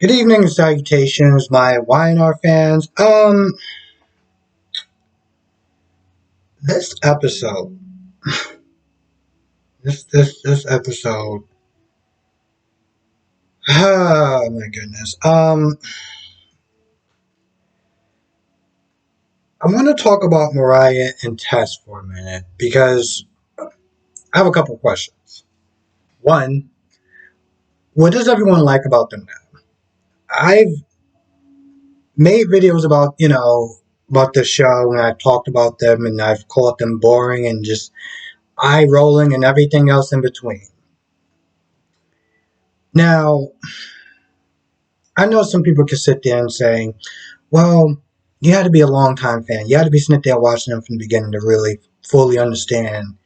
Good evening and salutations, my YNR fans. This episode, this episode, oh my goodness. I want to talk about Mariah and Tess for a minute because I have a couple questions. One, what does everyone like about them now? I've made videos about, about the show and I've talked about them and I've called them boring and just eye rolling and everything else in between. Now, I know some people can sit there and say, well, you had to be a long-time fan. You had to be sitting there watching them from the beginning to really fully understand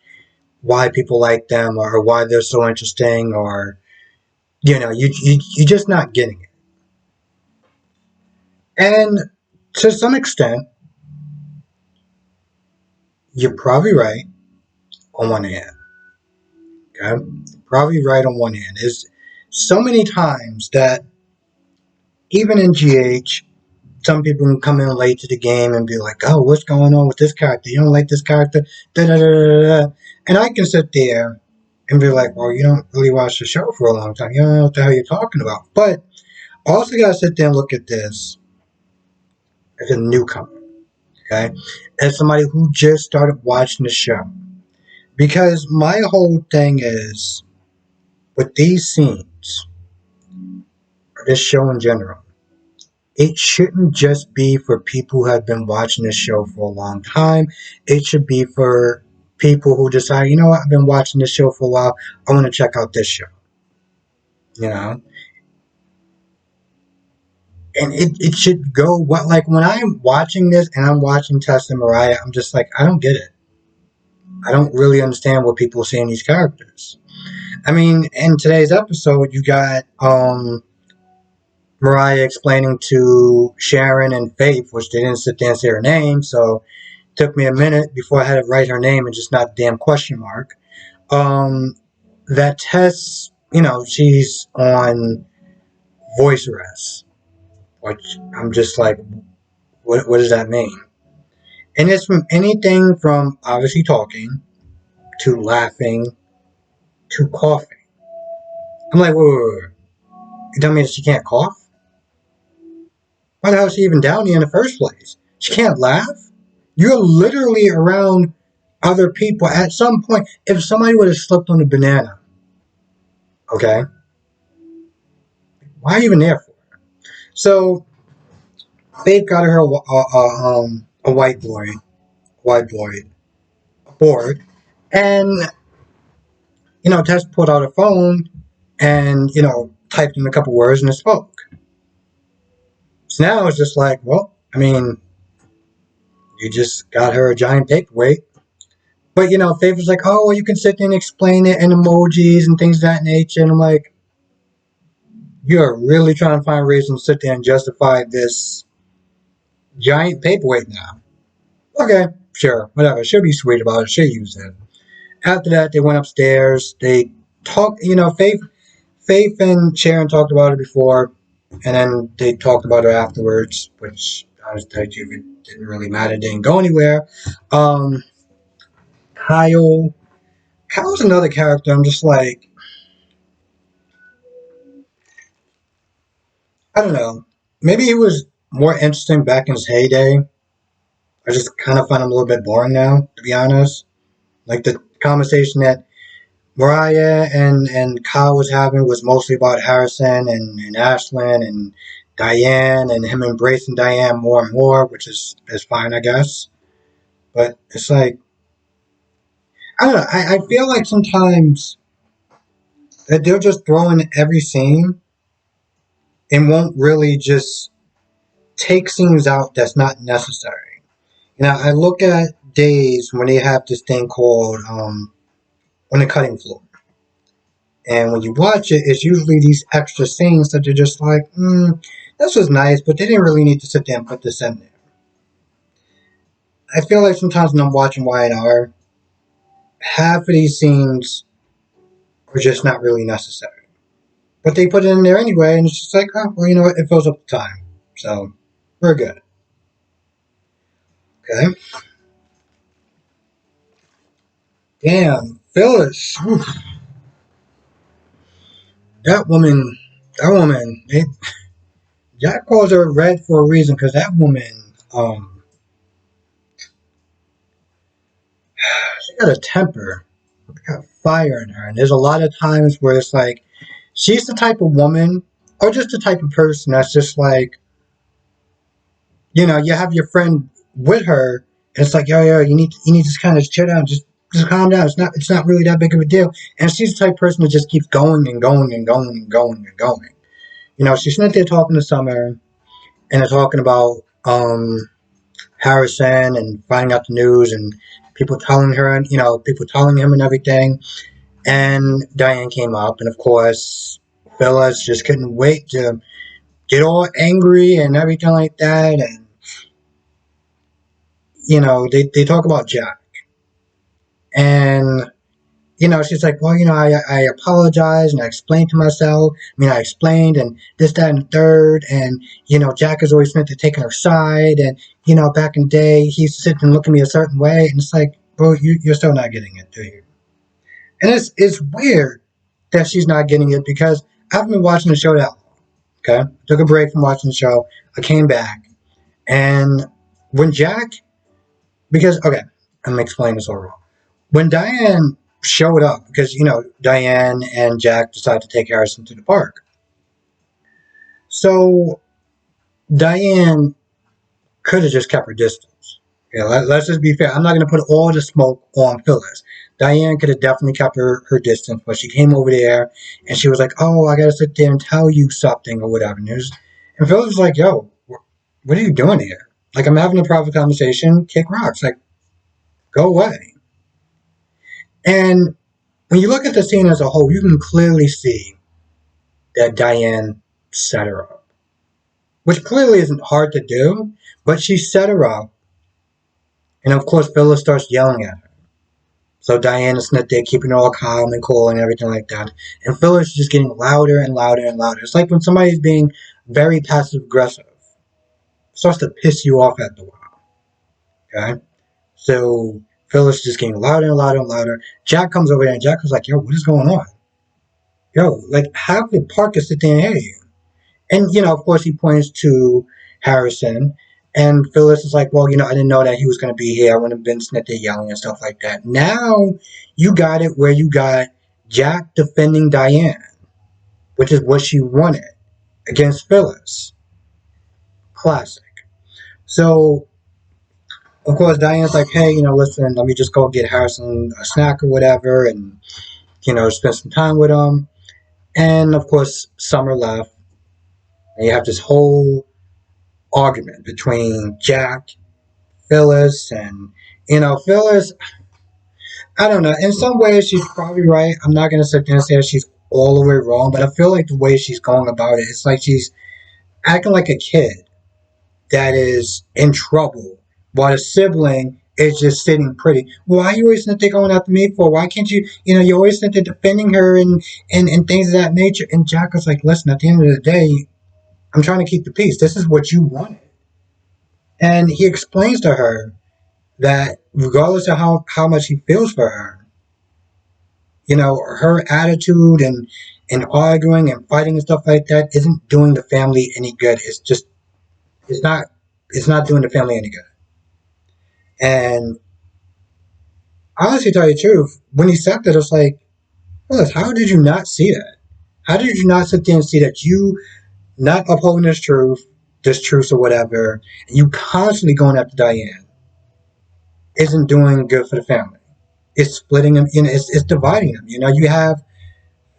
why people like them or why they're so interesting or, you're just not getting it. And to some extent, you're probably right on one hand. Okay? Probably right on one hand. There's so many times that even in GH, some people can come in late to the game and be like, "Oh, what's going on with this character? You don't like this character?" Da da da da da. And I can sit there and be like, "Well, you don't really watch the show for a long time. You don't know what the hell you're talking about." But I also gotta sit there and look at this as a newcomer, okay, as somebody who just started watching the show. Because my whole thing is with these scenes, or this show in general, it shouldn't just be for people who have been watching this show for a long time. It should be for people who decide, you know what, I've been watching this show for a while. I want to check out this show. You know? And it should go what like when I'm watching this and I'm watching Tess and Mariah, I'm just like, I don't get it. I don't really understand what people see in these characters. I mean, in today's episode you got Mariah explaining to Sharon and Faith, which they didn't sit there and say her name, so took me a minute before I had to write her name and just not damn question mark. Um, that Tess, she's on voice arrest, which I'm just like, what does that mean? And it's from anything from obviously talking to laughing to coughing. I'm like, wait. You tell me that she can't cough? Why the hell is she even down here in the first place? She can't laugh? You're literally around other people at some point. If somebody would have slipped on a banana, okay, why are you even there for? So they've got her a whiteboard, board, and Tess pulled out a phone and typed in a couple words and it spoke. So now it's just like, well, I mean, you just got her a giant paperweight. But Faith was like, oh, well, you can sit there and explain it in emojis and things of that nature. And I'm like, you're really trying to find reasons to sit there and justify this giant paperweight now. Okay, sure, whatever. She'll be sweet about it. She'll use it. After that, they went upstairs. They talked. Faith and Sharon talked about it before, and then they talked about it afterwards, which I was telling you, it didn't really matter. It didn't go anywhere. Um, Kyle. Kyle's another character. I'm just like, I don't know. Maybe he was more interesting back in his heyday. I just kind of find him a little bit boring now, to be honest. Like the conversation that Mariah and Kyle was having was mostly about Harrison and Ashlyn and Diane and him embracing Diane more and more, which is fine, I guess. But it's like, I don't know. I feel like sometimes that they'll just throw in every scene and won't really just take scenes out that's not necessary. I look at days when they have this thing called on the cutting floor. And when you watch it, it's usually these extra scenes that you're just like, this was nice, but they didn't really need to sit there and put this in there. I feel like sometimes when I'm watching YNR, half of these scenes are just not really necessary. but they put it in there anyway, and it's just like, oh, well, you know what? It fills up the time. So, we're good. Okay. Damn, Phyllis. That woman, that woman, Jack calls her red for a reason because that woman, she got a temper, she got fire in her, and there's a lot of times where it's like she's the type of woman, or just the type of person that's just like, you have your friend with her, and it's like, yo, you need to kind of chill down, just calm down. It's not really that big of a deal. And she's the type of person that just keeps going and going and going and going and going. She's not there talking to Summer, and they're talking about Harrison and finding out the news and people telling her and people telling him and everything. And Diane came up, and of course Phyllis just couldn't wait to get all angry and everything like that. And they talk about Jack, and she's like, well, I apologized and I explained to myself. I explained and this, that, and the third. And, Jack has always meant to take her side. And, back in the day, he used to sit and look at me a certain way. And it's like, bro, you're still not getting it, do you? And it's weird that she's not getting it because I've been watching the show that long. Okay. Took a break from watching the show. I came back. And when Jack, because, okay, I'm going to explain this all wrong. When Diane showed up, because Diane and Jack decided to take Harrison to the park. So Diane could have just kept her distance. Let's just be fair. I'm not going to put all the smoke on Phyllis. Diane could have definitely kept her distance, but she came over there and she was like, "Oh, I got to sit there and tell you something or whatever." And Phyllis was like, "Yo, what are you doing here? Like, I'm having a private conversation. Kick rocks. Like, go away." And when you look at the scene as a whole, you can clearly see that Diane set her up, which clearly isn't hard to do, but she set her up, and of course Phyllis starts yelling at her. So Diane is not there keeping her all calm and cool and everything like that, and Phyllis is just getting louder and louder and louder. It's like when somebody's being very passive aggressive, it starts to piss you off after a while. Okay, so Phyllis is just getting louder and louder and louder. Jack comes over there, and Jack was like, "Yo, what is going on? Yo, like half the park is sitting there, hey." And, of course, he points to Harrison. And Phyllis is like, well, I didn't know that he was going to be here. I wouldn't have been sitting there yelling and stuff like that. Now you got it where you got Jack defending Diane, which is what she wanted against Phyllis. Classic. So, of course, Diane's like, hey, listen, let me just go get Harrison a snack or whatever and, spend some time with him. And, of course, Summer left. And you have this whole argument between Jack, Phyllis, and Phyllis. I don't know. In some ways, she's probably right. I'm not gonna sit there and say that she's all the way wrong, but I feel like the way she's going about it, it's like she's acting like a kid that is in trouble, while the sibling is just sitting pretty. Why are you always think they're going after me for? Why can't you? You always think they're defending her and things of that nature. And Jack was like, listen, at the end of the day, I'm trying to keep the peace. This is what you wanted. And he explains to her that regardless of how much he feels for her, her attitude and arguing and fighting and stuff like that isn't doing the family any good. It's not it's not doing the family any good. And honestly, to tell you the truth, when he said that, it's like, well, how did you not see that? How did you not sit there and see that you not upholding this truth or whatever, and you constantly going after Diane isn't doing good for the family. It's splitting them. It's dividing them. You have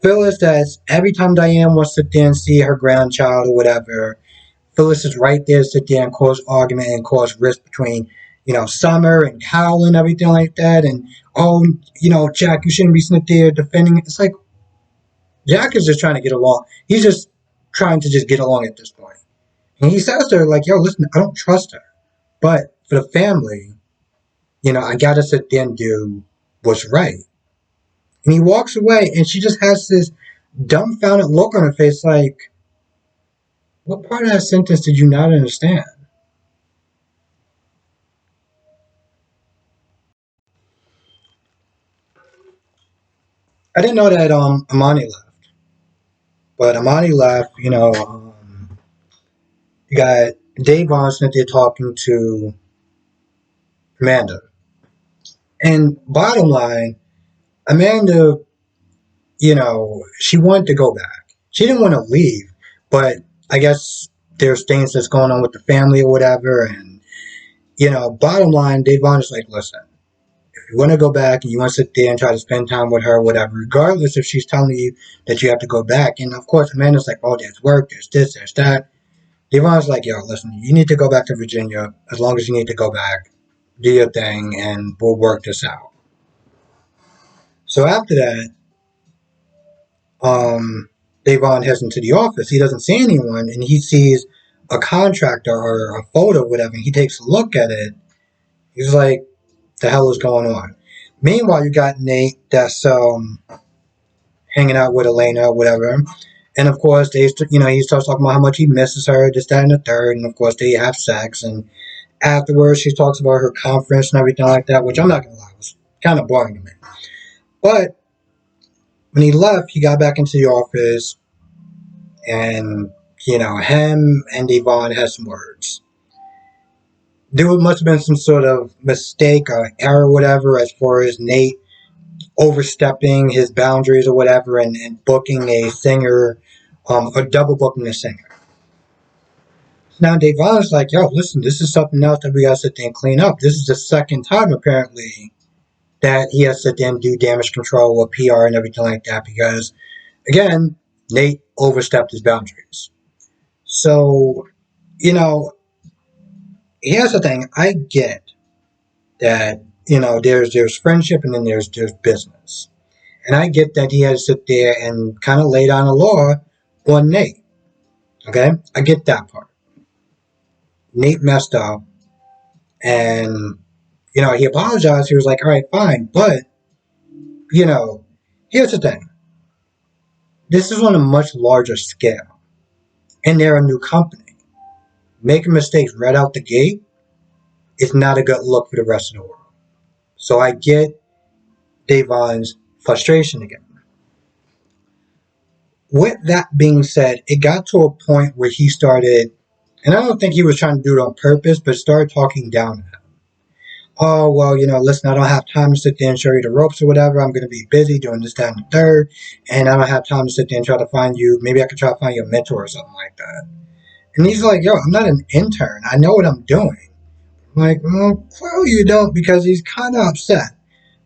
Phyllis that's every time Diane wants to sit there and see her grandchild or whatever, Phyllis is right there to sit there and cause argument and cause risk between, Summer and Hal and everything like that. And, oh, Jack, you shouldn't be sitting there defending it. It's like, Jack is just trying to get along. He's just trying to just get along at this point. And he says to her, like, yo, listen, I don't trust her. But for the family, I got to sit there and do what's right. And he walks away, and she just has this dumbfounded look on her face, like, what part of that sentence did you not understand? I didn't know that Amani left, but Amani left. You got Dave Arnett there talking to Amanda, and bottom line, Amanda, she wanted to go back. She didn't want to leave, but I guess there's things that's going on with the family or whatever. And bottom line, Dave Arnett's like, listen, if you want to go back and you want to sit there and try to spend time with her or whatever, regardless if she's telling you that you have to go back. And of course, Amanda's like, oh, there's work, there's this, there's that. Devon's like, yo, listen, you need to go back to Virginia as long as you need to go back. Do your thing, and we'll work this out. So after that, um, Devon heads into the office. He doesn't see anyone, and he sees a contractor or a photo, or whatever. And he takes a look at it. He's like, the hell is going on? Meanwhile, you got Nate that's hanging out with Elena or whatever. And of course, he starts talking about how much he misses her, this, that, and the third. And of course, they have sex. And afterwards, she talks about her conference and everything like that, which I'm not going to lie, was kind of boring to me. But when he left, he got back into the office and, him and Yvonne had some words. There must have been some sort of mistake or error or whatever as far as Nate overstepping his boundaries or whatever and booking a singer, or double booking a singer. Now Devon's like, yo, listen, this is something else that we gotta sit there and clean up. This is the second time apparently that he has to sit there and do damage control or PR and everything like that because again, Nate overstepped his boundaries. So, you know, here's the thing. I get that, there's friendship and then there's business. And I get that he had to sit there and kind of lay down the law on Nate. Okay? I get that part. Nate messed up and, he apologized. He was like, all right, fine. But, you know, here's the thing. This is on a much larger scale. And they're a new company. Making mistakes right out the gate is not a good look for the rest of the world. So I get Davon's frustration again. With that being said, it got to a point where he started, and I don't think he was trying to do it on purpose, but started talking down at him. Oh, well, listen, I don't have time to sit there and show you the ropes or whatever. I'm going to be busy doing this, that, and the third. And I don't have time to sit there and try to find you. Maybe I could try to find you a mentor or something like that. And he's like, yo, I'm not an intern. I know what I'm doing. I'm like, well, clearly you don't because he's kind of upset.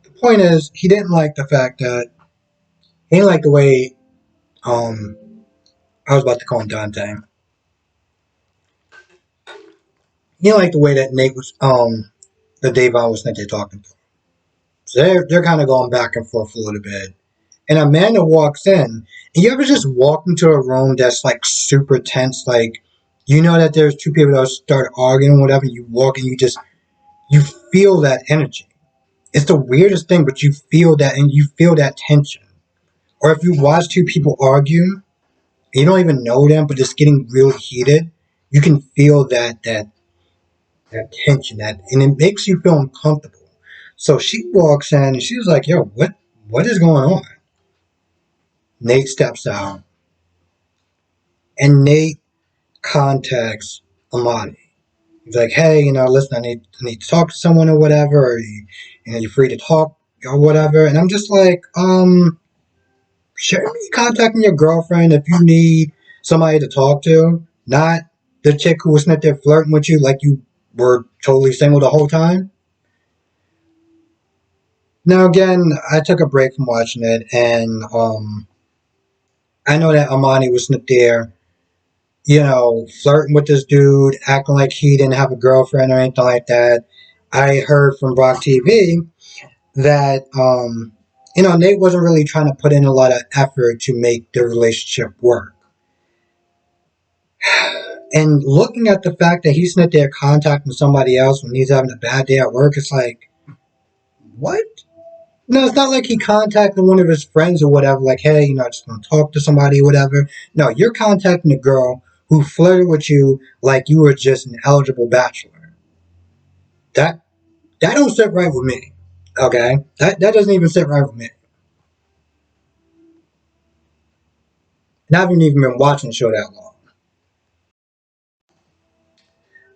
The point is, he didn't like the fact that, he didn't like the way, um, I was about to call him Dante. He didn't like the way that Nate was, that Davon was Nate talking to. So they're kind of going back and forth a little bit. And Amanda walks in. And you ever just walk into a room that's like super tense, like that there's two people that start arguing, whatever. You walk and you feel that energy. It's the weirdest thing, but you feel that and you feel that tension. Or if you watch two people argue, and you don't even know them, but it's getting really heated, you can feel that tension, and it makes you feel uncomfortable. So she walks in and she's like, "Yo, what is going on?" Nate steps out, and Nate contacts Amani. He's like, "Hey, listen, I need to talk to someone or whatever, or you're free to talk or whatever." And I'm just like, shouldn't be contacting your girlfriend if you need somebody to talk to, not the chick who was not there flirting with you like you were totally single the whole time. Now again, I took a break from watching it, and I know that Amani was not there, flirting with this dude, acting like he didn't have a girlfriend or anything like that. I heard from Brock TV that Nate wasn't really trying to put in a lot of effort to make the relationship work. And looking at the fact that he's not there contacting somebody else when he's having a bad day at work, it's like, what? No, it's not like he contacted one of his friends or whatever, like, hey, I just want to talk to somebody or whatever. No, you're contacting a girl who flirted with you like you were just an eligible bachelor. That that don't sit right with me. Okay? That doesn't even sit right with me. And I haven't even been watching the show that long.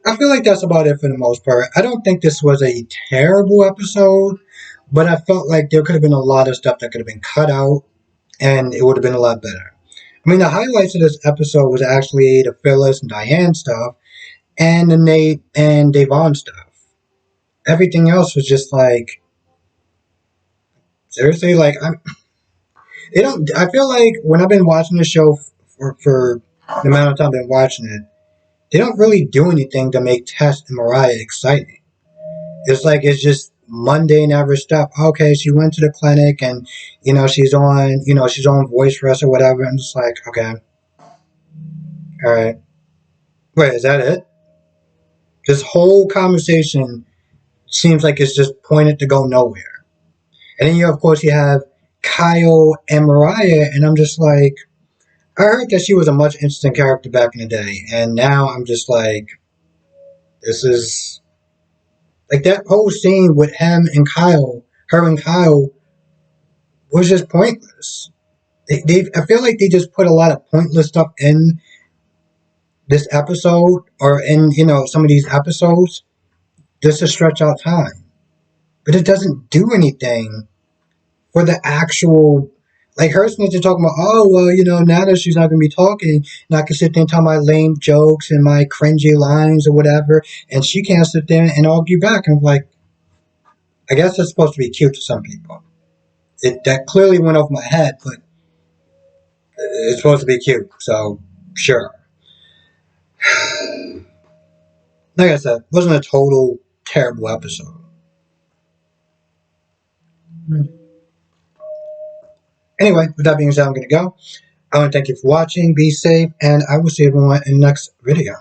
I feel like that's about it for the most part. I don't think this was a terrible episode, but I felt like there could have been a lot of stuff that could have been cut out and it would have been a lot better. I mean, the highlights of this episode was actually the Phyllis and Diane stuff and the Nate and Devon stuff. Everything else was just like, seriously, like, they don't. I feel like when I've been watching the show for the amount of time I've been watching it, they don't really do anything to make Tess and Mariah exciting. It's like it's just mundane average stuff. Okay, she went to the clinic and she's on voice rest or whatever. I'm just like, okay, all right. Wait, is that it? This whole conversation seems like it's just pointed to go nowhere. And then of course you have Kyle and Mariah, and I'm just like, I heard that she was a much interesting character back in the day, and now I'm just like, this is like that whole scene with her and Kyle was just pointless. I feel like they just put a lot of pointless stuff in this episode or in some of these episodes just to stretch out time, but it doesn't do anything for the actual. Like her snitch talking about, oh well, now that she's not gonna be talking, and I can sit there and tell my lame jokes and my cringy lines or whatever, and she can't sit there and argue back. And I'm like, I guess it's supposed to be cute to some people. That clearly went over my head, but it's supposed to be cute, so sure. Like I said, it wasn't a total terrible episode. Anyway, with that being said, I'm gonna go. I want to thank you for watching. Be safe, and I will see everyone in the next video.